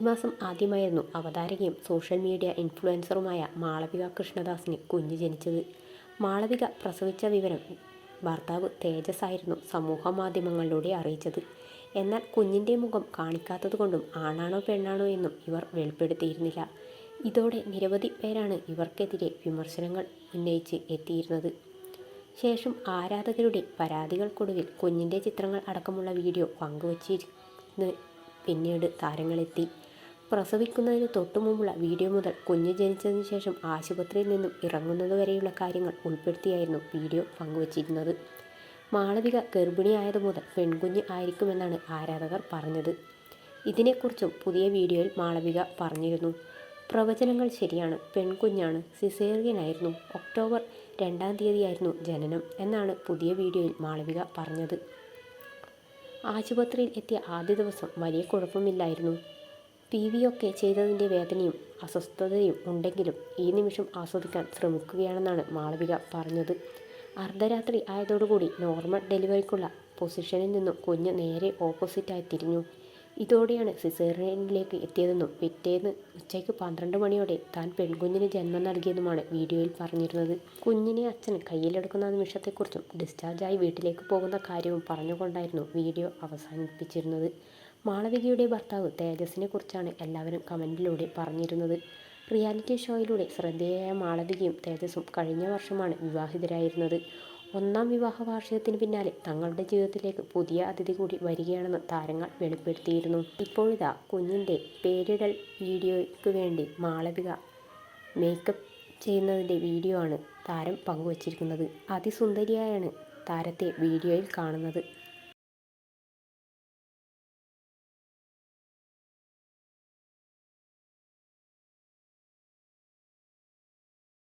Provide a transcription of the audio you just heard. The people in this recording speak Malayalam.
ഈ മാസം ആദ്യമായിരുന്നു അവതാരകയും സോഷ്യൽ മീഡിയ ഇൻഫ്ലുവൻസറുമായ മാളവിക കൃഷ്ണദാസിന് കുഞ്ഞ് ജനിച്ചത്. മാളവിക പ്രസവിച്ച വിവരം ഭർത്താവ് തേജസ് ആയിരുന്നു സമൂഹ മാധ്യമങ്ങളിലൂടെ അറിയിച്ചത്. എന്നാൽ കുഞ്ഞിൻ്റെ മുഖം കാണിക്കാത്തതുകൊണ്ടും ആണാണോ പെണ്ണാണോ എന്നും ഇവർ വെളിപ്പെടുത്തിയിരുന്നില്ല. ഇതോടെ നിരവധി പേരാണ് ഇവർക്കെതിരെ വിമർശനങ്ങൾ ഉന്നയിച്ച് എത്തിയിരുന്നത്. ശേഷം ആരാധകരുടെ പരാതികൾക്കൊടുവിൽ കുഞ്ഞിൻ്റെ ചിത്രങ്ങൾ അടക്കമുള്ള വീഡിയോ പങ്കുവച്ചിരുന്ന് പിന്നീട് താരങ്ങളെത്തി. പ്രസവിക്കുന്നതിന് തൊട്ടു മുമ്പുള്ള വീഡിയോ മുതൽ കുഞ്ഞ് ജനിച്ചതിന് ശേഷം ആശുപത്രിയിൽ നിന്നും ഇറങ്ങുന്നതുവരെയുള്ള കാര്യങ്ങൾ ഉൾപ്പെടുത്തിയായിരുന്നു വീഡിയോ പങ്കുവച്ചിരുന്നത്. മാളവിക ഗർഭിണിയായതു മുതൽ പെൺകുഞ്ഞ് ആയിരിക്കുമെന്നാണ് ആരാധകർ പറഞ്ഞത്. ഇതിനെക്കുറിച്ചും പുതിയ വീഡിയോയിൽ മാളവിക പറഞ്ഞിരുന്നു. പ്രവചനങ്ങൾ ശരിയാണ്, പെൺകുഞ്ഞാണ്, സിസേറിയനായിരുന്നു, ഒക്ടോബർ 2-ാം തീയതിയായിരുന്നു ജനനം എന്നാണ് പുതിയ വീഡിയോയിൽ മാളവിക പറഞ്ഞത്. ആശുപത്രിയിൽ എത്തിയ ആദ്യ ദിവസം വലിയ കുഴപ്പമില്ലായിരുന്നു. PV ഒക്കെ ചെയ്തതിൻ്റെ വേദനയും അസ്വസ്ഥതയും ഉണ്ടെങ്കിലും ഈ നിമിഷം ആസ്വദിക്കാൻ ശ്രമിക്കുകയാണെന്നാണ് മാളവിക പറഞ്ഞത്. അർദ്ധരാത്രി ആയതോടുകൂടി നോർമൽ ഡെലിവറിക്കുള്ള പൊസിഷനിൽ നിന്നും കുഞ്ഞ് നേരെ ഓപ്പോസിറ്റായി തിരിഞ്ഞു. ഇതോടെയാണ് സിസേറിയനിലേക്ക് എത്തിയതെന്നും പിറ്റേന്ന് ഉച്ചയ്ക്ക് 12 മണിയോടെ താൻ പെൺകുഞ്ഞിന് ജന്മം നൽകിയതുമാണ് വീഡിയോയിൽ പറഞ്ഞിരുന്നത്. കുഞ്ഞിനെ അച്ഛൻ കയ്യിലെടുക്കുന്ന നിമിഷത്തെക്കുറിച്ചും ഡിസ്ചാർജായി വീട്ടിലേക്ക് പോകുന്ന കാര്യവും പറഞ്ഞുകൊണ്ടായിരുന്നു വീഡിയോ അവസാനിപ്പിച്ചിരുന്നത്. മാളവികയുടെ ഭർത്താവ് തേജസിനെ കുറിച്ചാണ് എല്ലാവരും കമൻറ്റിലൂടെ പറഞ്ഞിരുന്നത്. റിയാലിറ്റി ഷോയിലൂടെ ശ്രദ്ധേയയായ മാളവികയും തേജസും കഴിഞ്ഞ വർഷമാണ് വിവാഹിതരായിരുന്നത്. 1-ാം വിവാഹ വാർഷികത്തിന് പിന്നാലെ തങ്ങളുടെ ജീവിതത്തിലേക്ക് പുതിയ അതിഥി കൂടി വരികയാണെന്ന് താരങ്ങൾ വെളിപ്പെടുത്തിയിരുന്നു. ഇപ്പോഴിതാ കുഞ്ഞിൻ്റെ പേരിടൽ വീഡിയോയ്ക്ക് വേണ്ടി മാളവിക മേക്കപ്പ് ചെയ്യുന്നതിൻ്റെ വീഡിയോ ആണ് താരം പങ്കുവച്ചിരിക്കുന്നത്. അതിസുന്ദരിയായാണ് താരത്തെ വീഡിയോയിൽ കാണുന്നത്.